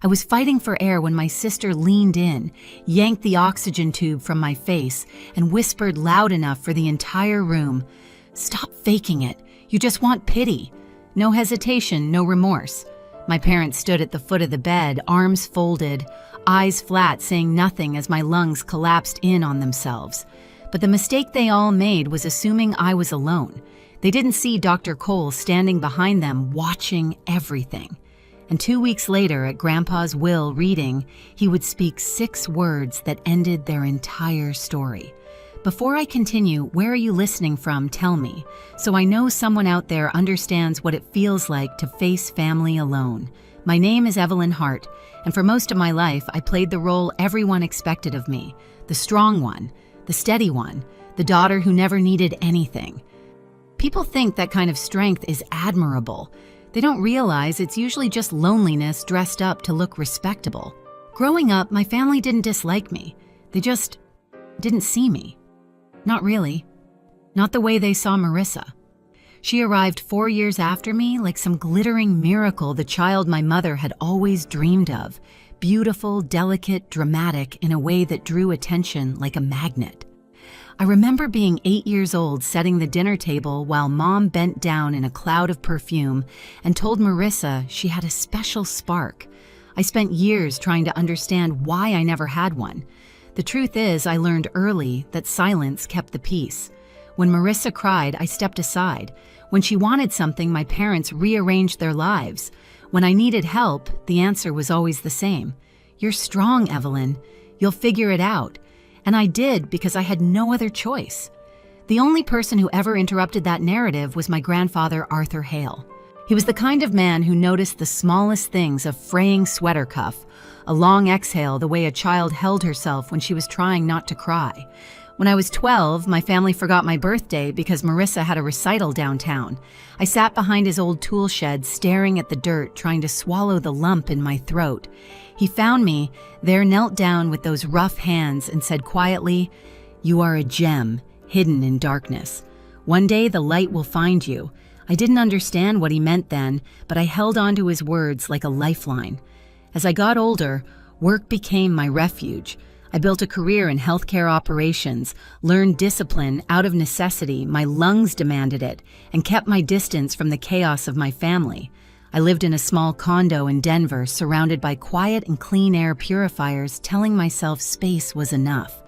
I was fighting for air when my sister leaned in, yanked the oxygen tube from my face, and whispered loud enough for the entire room, "Stop faking it. You just want pity." No hesitation, no remorse. My parents stood at the foot of the bed, arms folded, eyes flat, saying nothing as my lungs collapsed in on themselves. But the mistake they all made was assuming I was alone. They didn't see Dr. Cole standing behind them, watching everything. And 2 weeks later, at Grandpa's will reading, he would speak 6 words that ended their entire story. Before I continue, where are you listening from? Tell me, so I know someone out there understands what it feels like to face family alone. My name is Evelyn Hart, and for most of my life, I played the role everyone expected of me. The strong one, the steady one, the daughter who never needed anything. People think that kind of strength is admirable. They don't realize it's usually just loneliness dressed up to look respectable. Growing up, my family didn't dislike me. They just didn't see me. Not really. Not the way they saw Marissa. She arrived 4 years after me like some glittering miracle, the child my mother had always dreamed of. Beautiful, delicate, dramatic in a way that drew attention like a magnet. I remember being 8 years old, setting the dinner table while Mom bent down in a cloud of perfume and told Marissa she had a special spark. I spent years trying to understand why I never had one. The truth is, I learned early that silence kept the peace. When Marissa cried, I stepped aside. When she wanted something, my parents rearranged their lives. When I needed help, the answer was always the same. "You're strong, Evelyn. You'll figure it out." And I did because I had no other choice. The only person who ever interrupted that narrative was my grandfather, Arthur Hale. He was the kind of man who noticed the smallest things: a fraying sweater cuff, a long exhale the way a child held herself when she was trying not to cry. When I was 12, my family forgot my birthday because Marissa had a recital downtown. I sat behind his old tool shed, staring at the dirt, trying to swallow the lump in my throat. He found me, there knelt down with those rough hands and said quietly, "You are a gem, hidden in darkness. One day the light will find you." I didn't understand what he meant then, but I held on to his words like a lifeline. As I got older, work became my refuge. I built a career in healthcare operations, learned discipline out of necessity, my lungs demanded it, and kept my distance from the chaos of my family. I lived in a small condo in Denver, surrounded by quiet and clean air purifiers, telling myself space was enough.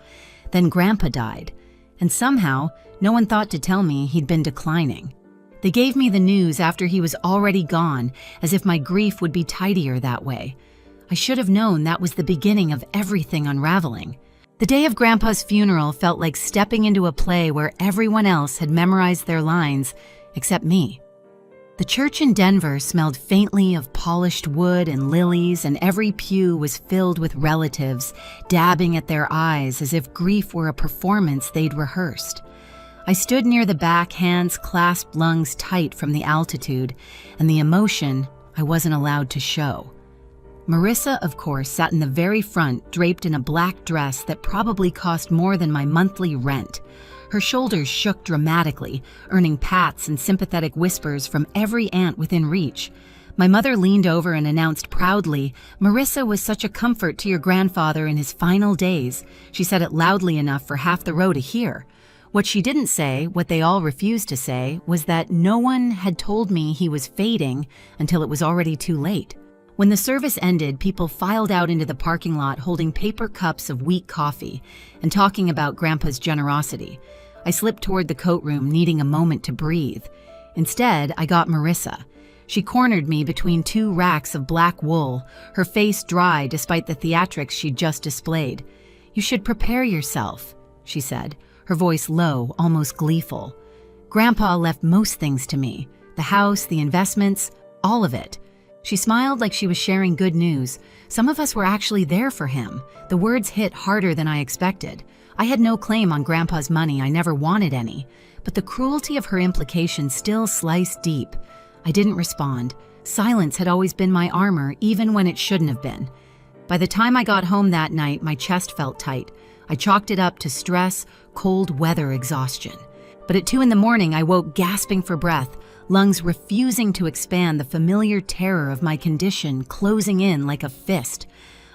Then Grandpa died, and somehow, no one thought to tell me he'd been declining. They gave me the news after he was already gone, as if my grief would be tidier that way. I should have known that was the beginning of everything unraveling. The day of Grandpa's funeral felt like stepping into a play where everyone else had memorized their lines, except me. The church in Denver smelled faintly of polished wood and lilies, and every pew was filled with relatives, dabbing at their eyes as if grief were a performance they'd rehearsed. I stood near the back, hands clasped, lungs tight from the altitude, and the emotion I wasn't allowed to show. Marissa, of course, sat in the very front, draped in a black dress that probably cost more than my monthly rent. Her shoulders shook dramatically, earning pats and sympathetic whispers from every aunt within reach. My mother leaned over and announced proudly, "Marissa was such a comfort to your grandfather in his final days." She said it loudly enough for half the row to hear. What she didn't say, what they all refused to say, was that no one had told me he was fading until it was already too late. When the service ended, people filed out into the parking lot holding paper cups of weak coffee and talking about Grandpa's generosity. I slipped toward the coat room, needing a moment to breathe. Instead, I got Marissa. She cornered me between 2 racks of black wool, her face dry despite the theatrics she'd just displayed. "You should prepare yourself," she said, her voice low, almost gleeful. "Grandpa left most things to me, the house, the investments, all of it." She smiled like she was sharing good news. Some of us were actually there for him. The words hit harder than I expected. I had no claim on Grandpa's money, I never wanted any. But the cruelty of her implication still sliced deep. I didn't respond. Silence had always been my armor, even when it shouldn't have been. By the time I got home that night, my chest felt tight. I chalked it up to stress, cold weather exhaustion. But at 2 in the morning, I woke gasping for breath, lungs refusing to expand, the familiar terror of my condition closing in like a fist.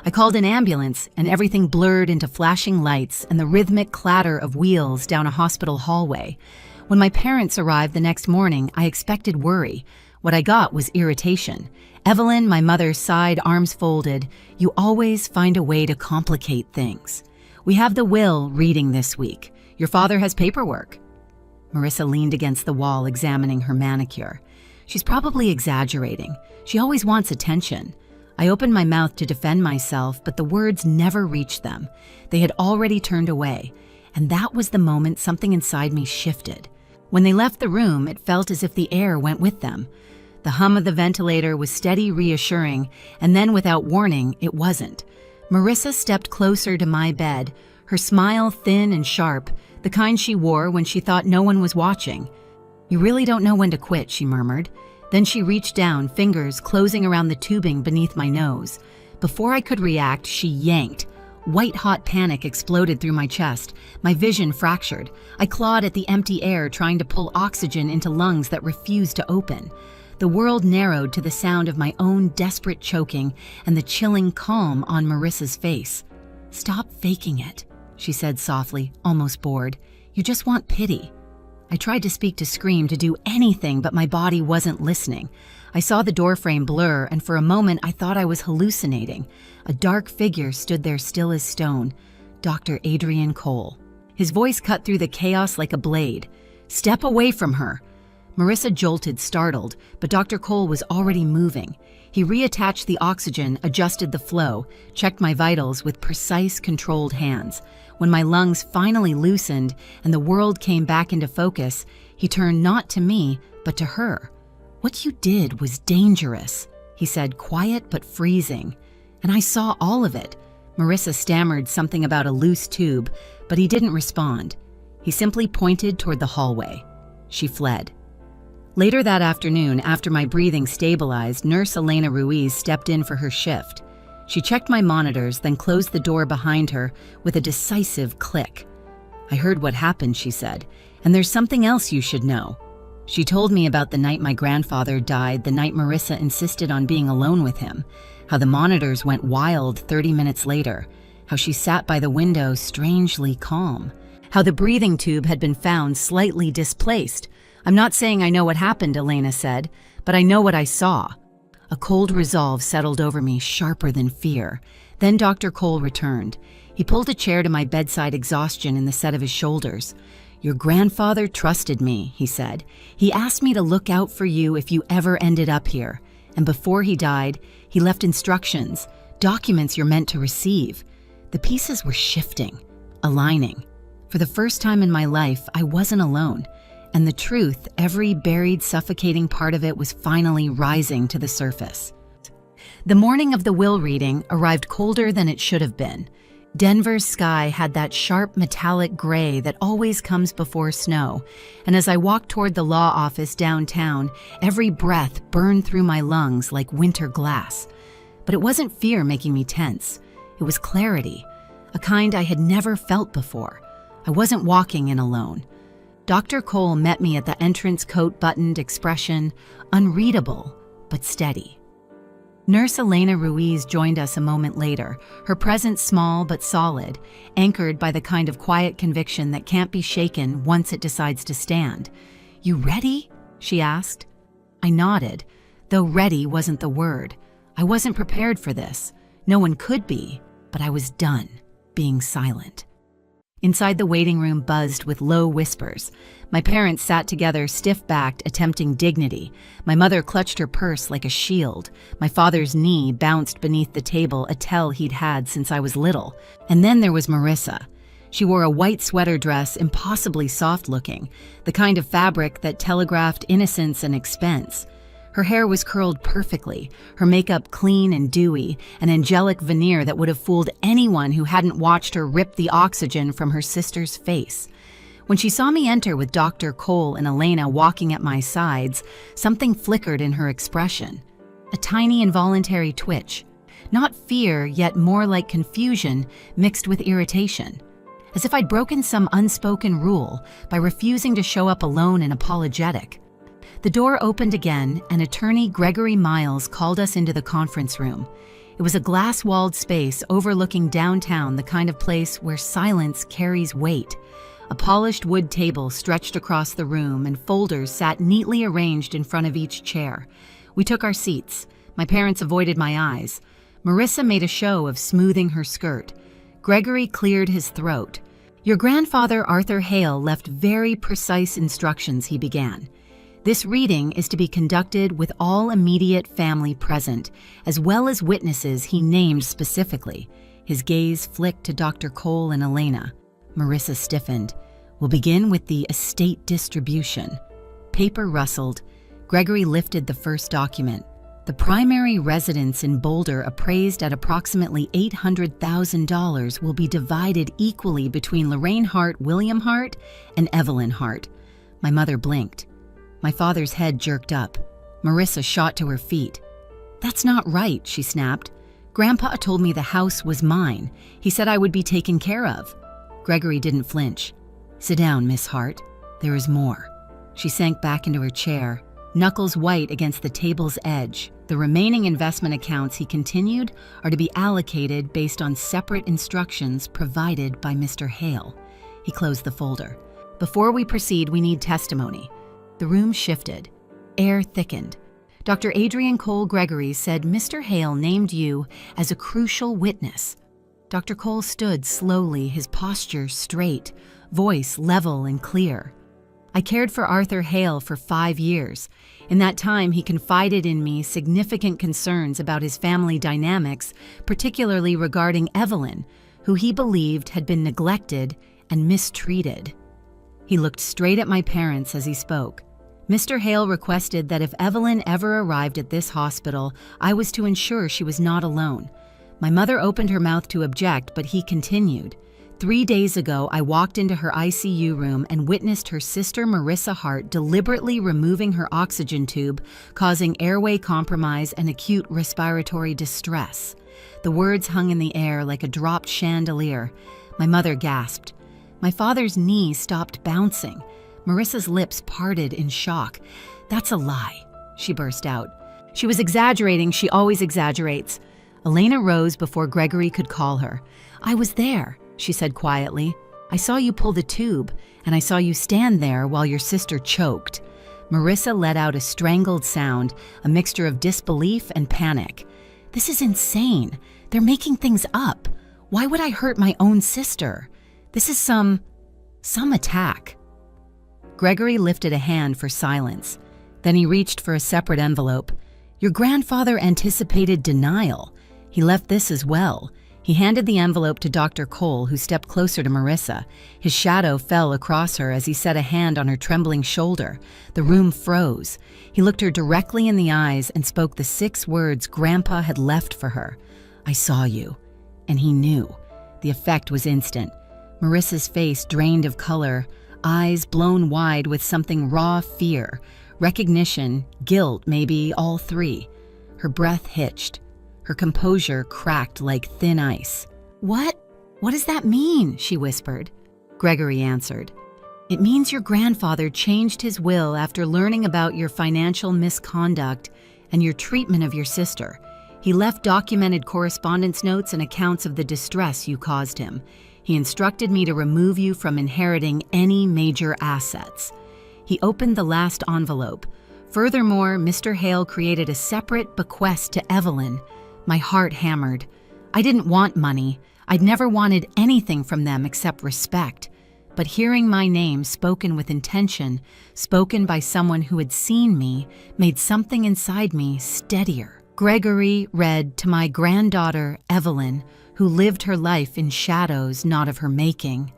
I called an ambulance, and everything blurred into flashing lights and the rhythmic clatter of wheels down a hospital hallway. When my parents arrived the next morning, I expected worry. What I got was irritation. "Evelyn," my mother sighed, arms folded, "you always find a way to complicate things. We have the will reading this week. Your father has paperwork." Marissa leaned against the wall, examining her manicure. "She's probably exaggerating. She always wants attention." I opened my mouth to defend myself, but the words never reached them. They had already turned away, and that was the moment something inside me shifted. When they left the room, it felt as if the air went with them. The hum of the ventilator was steady, reassuring, and then without warning, it wasn't. Marissa stepped closer to my bed, her smile thin and sharp, the kind she wore when she thought no one was watching. "You really don't know when to quit," she murmured. Then she reached down, fingers closing around the tubing beneath my nose. Before I could react, she yanked. White-hot panic exploded through my chest. My vision fractured. I clawed at the empty air, trying to pull oxygen into lungs that refused to open. The world narrowed to the sound of my own desperate choking and the chilling calm on Marissa's face. "Stop faking it," she said softly, almost bored. "You just want pity." I tried to speak, to scream, to do anything, but my body wasn't listening. I saw the doorframe blur, and for a moment I thought I was hallucinating. A dark figure stood there, still as stone. Dr. Adrian Cole. His voice cut through the chaos like a blade. "Step away from her." Marissa jolted, startled, but Dr. Cole was already moving. He reattached the oxygen, adjusted the flow, checked my vitals with precise, controlled hands. When my lungs finally loosened and the world came back into focus, he turned not to me, but to her. "What you did was dangerous," he said, quiet but freezing. And I saw all of it. Marissa stammered something about a loose tube, but he didn't respond. He simply pointed toward the hallway. She fled. Later that afternoon, after my breathing stabilized, Nurse Elena Ruiz stepped in for her shift. She checked my monitors, then closed the door behind her with a decisive click. "I heard what happened," she said, "and there's something else you should know." She told me about the night my grandfather died, the night Marissa insisted on being alone with him, how the monitors went wild 30 minutes later, how she sat by the window strangely calm, how the breathing tube had been found slightly displaced. "I'm not saying I know what happened," Elena said, "but I know what I saw." A cold resolve settled over me, sharper than fear. Then Dr. Cole returned. He pulled a chair to my bedside, exhaustion in the set of his shoulders. "Your grandfather trusted me," he said. "He asked me to look out for you if you ever ended up here. And before he died, he left instructions, documents you're meant to receive." The pieces were shifting, aligning. For the first time in my life, I wasn't alone. And the truth, every buried, suffocating part of it, was finally rising to the surface. The morning of the will reading arrived colder than it should have been. Denver's sky had that sharp metallic gray that always comes before snow, and as I walked toward the law office downtown, every breath burned through my lungs like winter glass. But it wasn't fear making me tense. It was clarity, a kind I had never felt before. I wasn't walking in alone. Dr. Cole met me at the entrance, coat buttoned, expression unreadable but steady. Nurse Elena Ruiz joined us a moment later, her presence small but solid, anchored by the kind of quiet conviction that can't be shaken once it decides to stand. "You ready?" she asked. I nodded, though ready wasn't the word. I wasn't prepared for this. No one could be, but I was done being silent. Inside, the waiting room buzzed with low whispers. My parents sat together, stiff-backed, attempting dignity. My mother clutched her purse like a shield. My father's knee bounced beneath the table, a tell he'd had since I was little. And then there was Marissa. She wore a white sweater dress, impossibly soft-looking, the kind of fabric that telegraphed innocence and expense. Her hair was curled perfectly, her makeup clean and dewy, an angelic veneer that would have fooled anyone who hadn't watched her rip the oxygen from her sister's face. When she saw me enter with Dr. Cole and Elena walking at my sides, something flickered in her expression. A tiny involuntary twitch. Not fear, yet more like confusion mixed with irritation. As if I'd broken some unspoken rule by refusing to show up alone and apologetic. The door opened again, and attorney Gregory Miles called us into the conference room. It was a glass-walled space overlooking downtown, the kind of place where silence carries weight. A polished wood table stretched across the room, and folders sat neatly arranged in front of each chair. We took our seats. My parents avoided my eyes. Marissa made a show of smoothing her skirt. Gregory cleared his throat. "Your grandfather, Arthur Hale, left very precise instructions," he began. "This reading is to be conducted with all immediate family present, as well as witnesses he named specifically." His gaze flicked to Dr. Cole and Elena. Marissa stiffened. "We'll begin with the estate distribution." Paper rustled. Gregory lifted the first document. "The primary residence in Boulder, appraised at approximately $800,000, will be divided equally between Lorraine Hart, William Hart, and Evelyn Hart." My mother blinked. My father's head jerked up. Marissa shot to her feet. "That's not right," she snapped. "Grandpa told me the house was mine. He said I would be taken care of." Gregory didn't flinch. "Sit down, Miss Hart. There is more." She sank back into her chair, knuckles white against the table's edge. "The remaining investment accounts," he continued, "are to be allocated based on separate instructions provided by Mr. Hale." He closed the folder. "Before we proceed, we need testimony." The room shifted. Air thickened. Dr. Adrian Cole Gregory said Mr. Hale named you as a crucial witness. Dr. Cole stood slowly, his posture straight, voice level and clear. "I cared for Arthur Hale for 5 years. In that time, he confided in me significant concerns about his family dynamics, particularly regarding Evelyn, who he believed had been neglected and mistreated." He looked straight at my parents as he spoke. "Mr. Hale requested that if Evelyn ever arrived at this hospital, I was to ensure she was not alone." My mother opened her mouth to object, but he continued. 3 days ago, I walked into her ICU room and witnessed her sister Marissa Hart deliberately removing her oxygen tube, causing airway compromise and acute respiratory distress." The words hung in the air like a dropped chandelier. My mother gasped. My father's knee stopped bouncing. Marissa's lips parted in shock. "That's a lie," she burst out. "She was exaggerating. She always exaggerates." Elena rose before Gregory could call her. "I was there," she said quietly. "I saw you pull the tube, and I saw you stand there while your sister choked." Marissa let out a strangled sound, a mixture of disbelief and panic. "This is insane. They're making things up. Why would I hurt my own sister? This is some attack." Gregory lifted a hand for silence. Then he reached for a separate envelope. "Your grandfather anticipated denial. He left this as well." He handed the envelope to Dr. Cole, who stepped closer to Marissa. His shadow fell across her as he set a hand on her trembling shoulder. The room froze. He looked her directly in the eyes and spoke the 6 words Grandpa had left for her. "I saw you." And he knew. The effect was instant. Marissa's face drained of color, eyes blown wide with something raw fear, recognition, guilt, maybe all 3. Her breath hitched. Her composure cracked like thin ice. What does that mean?" she whispered. Gregory answered. "It means your grandfather changed his will after learning about your financial misconduct and your treatment of your sister. He left documented correspondence notes and accounts of the distress you caused him. He instructed me to remove you from inheriting any major assets." He opened the last envelope. "Furthermore, Mr. Hale created a separate bequest to Evelyn." My heart hammered. I didn't want money. I'd never wanted anything from them except respect. But hearing my name spoken with intention, spoken by someone who had seen me, made something inside me steadier. Gregory read to my granddaughter, Evelyn, who lived her life in shadows not of her making.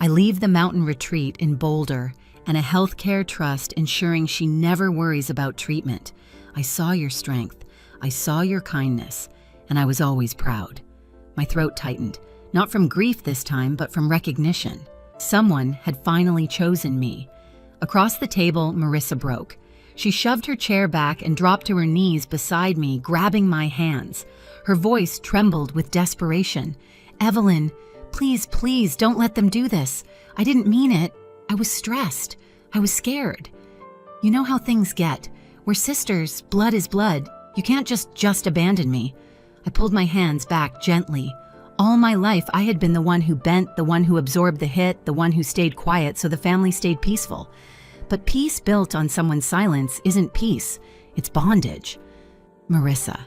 I leave the mountain retreat in Boulder and a healthcare trust ensuring she never worries about treatment. I saw your strength. I saw your kindness, and I was always proud. My throat tightened, not from grief this time, but from recognition. Someone had finally chosen me. Across the table, Marissa broke. She shoved her chair back and dropped to her knees beside me, grabbing my hands. Her voice trembled with desperation. "Evelyn, please, don't let them do this. I didn't mean it. I was stressed. I was scared." You know how things get. We're sisters, blood is blood. You can't just abandon me. I pulled my hands back gently. All my life, I had been the one who bent, the one who absorbed the hit, the one who stayed quiet so the family stayed peaceful. But peace built on someone's silence isn't peace, it's bondage. Marissa,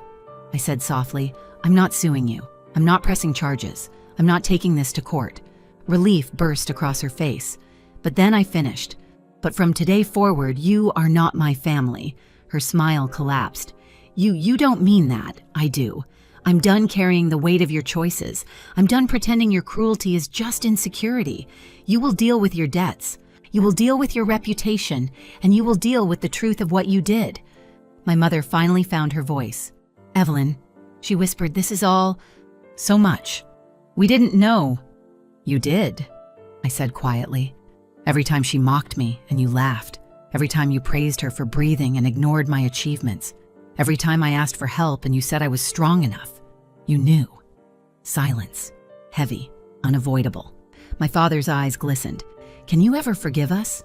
I said softly, I'm not suing you. I'm not pressing charges. I'm not taking this to court. Relief burst across her face. But then I finished. But from today forward, you are not my family. Her smile collapsed. You don't mean that. I do. I'm done carrying the weight of your choices. I'm done pretending your cruelty is just insecurity. You will deal with your debts. You will deal with your reputation, and you will deal with the truth of what you did. My mother finally found her voice. Evelyn, she whispered, this is all so much. We didn't know. You did, I said quietly. Every time she mocked me and you laughed. Every time you praised her for breathing and ignored my achievements. Every time I asked for help and you said I was strong enough. You knew. Silence. Heavy. Unavoidable. My father's eyes glistened. Can you ever forgive us?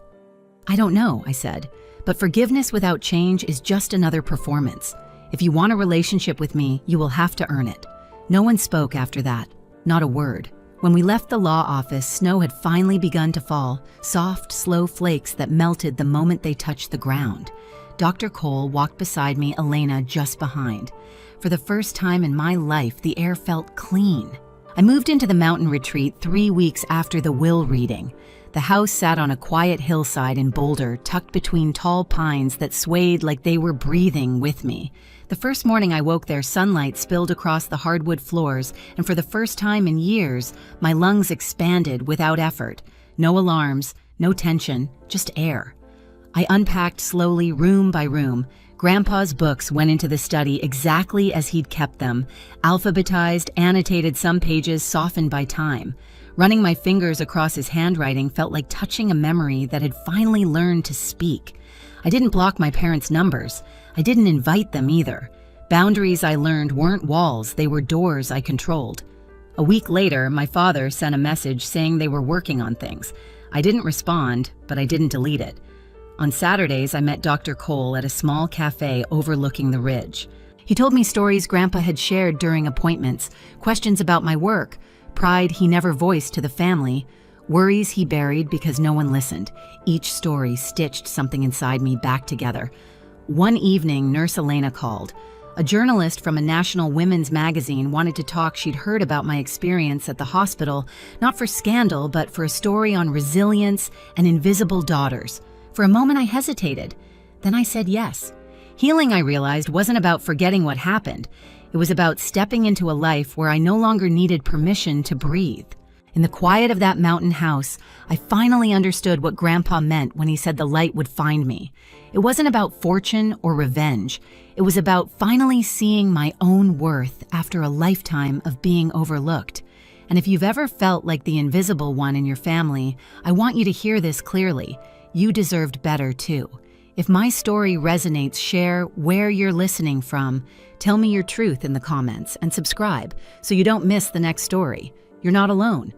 I don't know, I said. But forgiveness without change is just another performance. If you want a relationship with me, you will have to earn it. No one spoke after that. Not a word. When we left the law office, snow had finally begun to fall, soft, slow flakes that melted the moment they touched the ground. Dr. Cole walked beside me, Elena just behind. For the first time in my life, the air felt clean. I moved into the mountain retreat 3 weeks after the will reading. The house sat on a quiet hillside in Boulder, tucked between tall pines that swayed like they were breathing with me. The first morning I woke there, sunlight spilled across the hardwood floors, and for the first time in years, my lungs expanded without effort. No alarms, no tension, just air. I unpacked slowly, room by room. Grandpa's books went into the study exactly as he'd kept them, alphabetized, annotated, some pages softened by time. Running my fingers across his handwriting felt like touching a memory that had finally learned to speak. I didn't block my parents' numbers. I didn't invite them either. Boundaries, I learned, weren't walls, they were doors I controlled. A week later, my father sent a message saying they were working on things. I didn't respond, but I didn't delete it. On Saturdays, I met Dr. Cole at a small cafe overlooking the ridge. He told me stories Grandpa had shared during appointments, questions about my work, pride he never voiced to the family, worries he buried because no one listened. Each story stitched something inside me back together. One evening, Nurse Elena called. A journalist from a national women's magazine wanted to talk. She'd heard about my experience at the hospital, not for scandal, but for a story on resilience and invisible daughters. For a moment, I hesitated. Then I said yes. Healing, I realized, wasn't about forgetting what happened. It was about stepping into a life where I no longer needed permission to breathe. In the quiet of that mountain house, I finally understood what Grandpa meant when he said the light would find me. It wasn't about fortune or revenge. It was about finally seeing my own worth after a lifetime of being overlooked. And if you've ever felt like the invisible one in your family, I want you to hear this clearly. You deserved better too. If my story resonates, share where you're listening from. Tell me your truth in the comments and subscribe so you don't miss the next story. You're not alone.